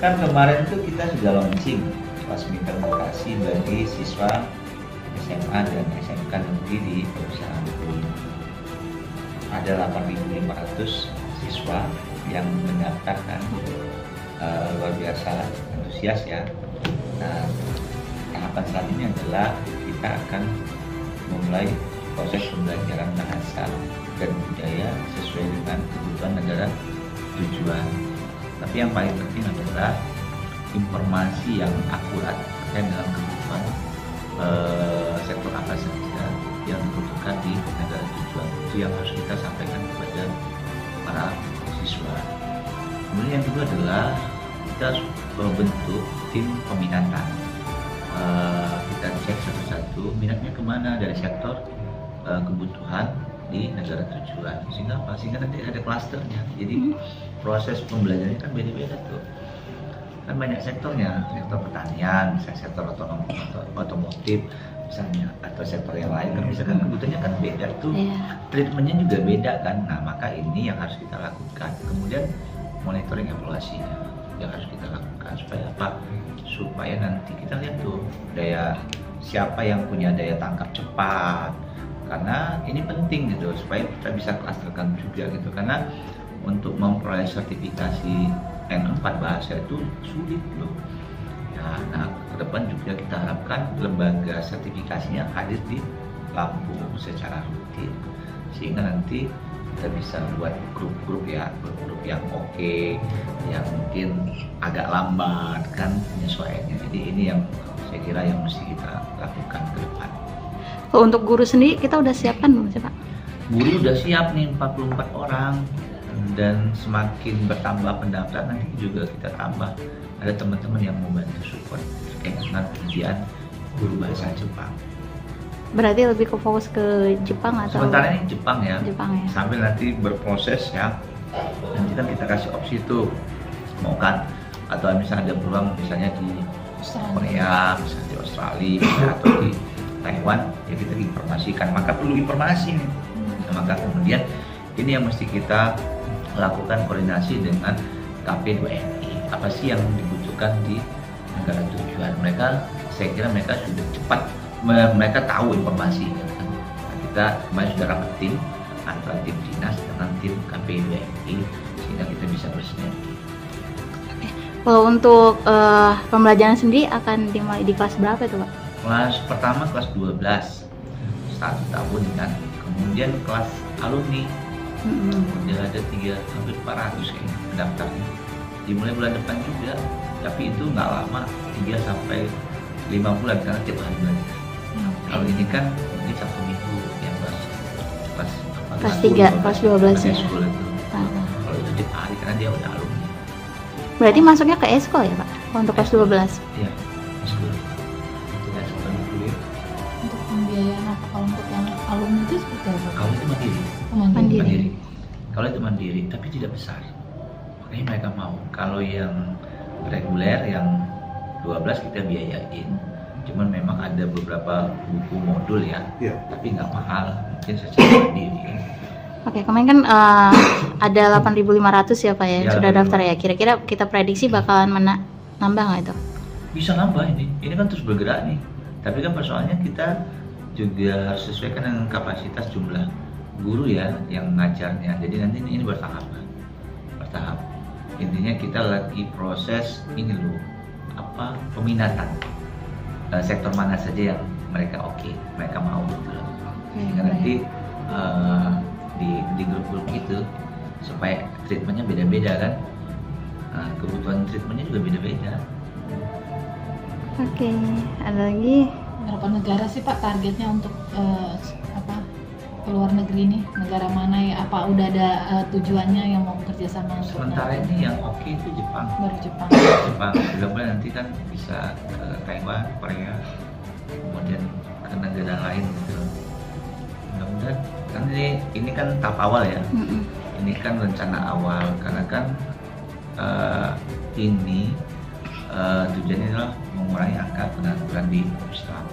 Kan kemarin tuh kita sudah launching kelas implementasi bagi siswa SMA dan SMK negeri di perusahaan ini. Ada 8.500 siswa yang mendaftarkan, luar biasa antusias ya. Nah, tahapan selanjutnya adalah kita akan memulai proses pembelajaran bahasa dan budaya sesuai dengan kebutuhan negara tujuan. Tapi yang paling penting adalah informasi yang akurat terkait dengan kebutuhan sektor apa saja yang dibutuhkan di negara tujuan. Itu yang harus kita sampaikan kepada para siswa. Kemudian yang kedua adalah kita membentuk tim peminatan. Kita cek satu-satu minatnya kemana dari sektor kebutuhan di negara tujuan, sehingga apa? Sehingga nanti ada klasternya. Jadi proses pembelajarannya kan beda-beda tuh. Kan banyak sektornya, sektor pertanian, misalnya sektor otomotif, misalnya, atau sektor yang lain kan misalkan kebutuhannya kan beda tuh, treatmentnya juga beda kan. Nah, maka ini yang harus kita lakukan. Kemudian monitoring evaluasinya yang harus kita lakukan supaya apa? Supaya nanti kita lihat tuh daya siapa yang punya daya tangkap cepat. Karena ini penting gitu supaya kita bisa klasterkan juga gitu, karena untuk memperoleh sertifikasi N4 bahasa itu sulit loh ya. Nah, ke depan juga kita harapkan lembaga sertifikasinya hadir di Lampung secara rutin, sehingga nanti kita bisa buat grup-grup ya, grup-grup yang oke, yang mungkin agak lambat kan penyesuaiannya. Jadi ini yang saya kira yang mesti kita lakukan ke depan. Untuk guru sendiri kita udah siapkan belum sih Pak? Guru udah siap nih 44 orang, dan semakin bertambah pendaftar nanti juga kita tambah. Ada teman-teman yang mau bantu support terkait dengan pendidikan guru bahasa Jepang. Berarti lebih ke fokus ke Jepang atau? Sementara ini Jepang ya. Jepang ya. Sambil nanti berproses ya. Nanti kan kita kasih opsi tuh, mau kan? Atau misalnya ada peluang misalnya di Korea, misalnya di Australia, atau di Taiwan, ya kita informasikan. Maka perlu informasi nih. Nah, maka kemudian ini yang mesti kita lakukan koordinasi dengan KP2NI. Apa sih yang dibutuhkan di negara tujuan? Mereka, saya kira mereka sudah cepat, mereka tahu informasi. Nah, kita kemarin sudah rapat tim antara tim dinas dengan tim KP2NI sehingga kita bisa bersinergi. Kalau untuk pembelajaran sendiri akan dimulai di kelas berapa itu Pak? Kelas pertama kelas 12 1 tahun kan, kemudian kelas alumni udah ada hampir 400 kayaknya pendaftarnya, dimulai bulan depan juga, tapi itu nggak lama, 3 sampai 5 bulan karena tiap hari belajar. Kalau ini kan mungkin 1 minggu yang kelas 3, kelas 12 ya. Kalau itu tiap hari karena dia udah alumni. Berarti masuknya ke eskol ya Pak untuk kelas 12? Iya, eskol. Untuk pembiayaan apa kalau untuk yang alumni itu seperti apa? Kalau itu mandiri. Mandiri. Kalau itu mandiri, tapi tidak besar. Makanya mereka mau. Kalau yang reguler, yang 12 kita biayain. Cuman memang ada beberapa buku modul ya, tapi nggak mahal. Mungkin secara mandiri. Oke, kemarin kan ada 8.500 ya Pak ya, sudah daftar ya. Kira-kira kita prediksi bakalan nambah nggak itu? Bisa nambah ini kan terus bergerak nih. Tapi kan persoalannya kita juga harus sesuaikan dengan kapasitas jumlah guru ya yang ngajarnya. Jadi nanti ini bertahap. Intinya kita lagi proses ini loh, peminatan sektor mana saja yang mereka mereka mau gitu loh. Sehingga nanti di grup-grup itu supaya treatmentnya beda-beda kan. Kebutuhan treatmentnya juga beda-beda. Oke, ada lagi? Berapa negara sih Pak targetnya untuk ke luar negeri nih? Negara mana ya? Apa udah ada tujuannya yang mau kerjasama untuk? Sementara ini yang itu Jepang. Baru Jepang. Mudah-mudahan nanti kan bisa ke Taiwan, Korea, kemudian ke negara lain gitu. Mudah-mudahan kan ini kan tahap awal ya. Ini kan rencana awal karena kan ini tujuannya adalah mengurangi angka pengangguran di Islam.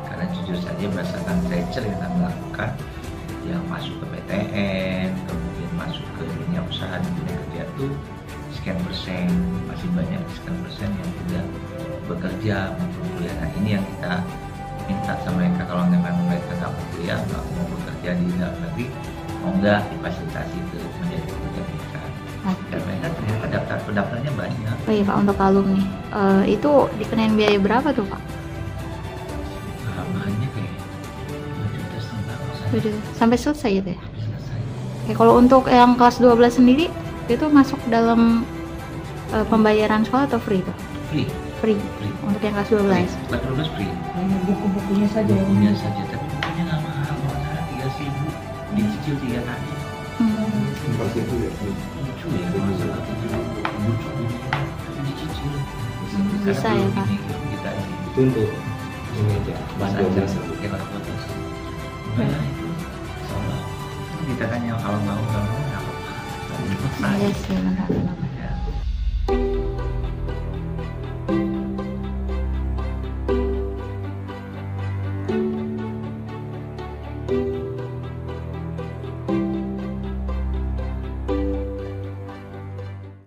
Karena jujur saja berdasarkan tracer yang kita melakukan yang masuk ke PTN, kemudian masuk ke dunia usaha dan dunia kerja itu sekian persen, masih banyak sekian persen yang tidak bekerja maupun kuliah. Nah ini yang kita minta sama mereka, kalau memang mereka nggak mau kuliah, nggak mau bekerja di dalam negeri, mau nggak difasilitasi itu menjadi pekerja mereka. Dan mereka ternyata pendaftarnya banyak. Oh iya Pak, untuk alumni itu dikenain biaya berapa tuh Pak? Banyak kayak 2,5 juta Sampai selesai gitu ya? selesai. Oke, kalau untuk yang kelas 12 sendiri itu masuk dalam pembayaran sekolah atau free tuh? Free. Untuk yang kelas 12. Kelas 12 free. Hanya buku-bukunya saja. Bukunya saja, tapi bukunya nggak mahal. Kalau saya 3.000 dicicil 3 kali. Pasti itu ya. Lucu ya kalau salah 7.000 lucu ini dicicil. Bisa ya Pak? Kita ini Itu untuk ini aja. bahasa Bahasa aja pakai kelas 12. Nah itu, soalnya kita kan yang kalau mau nggak apa-apa. Iya sih, benar.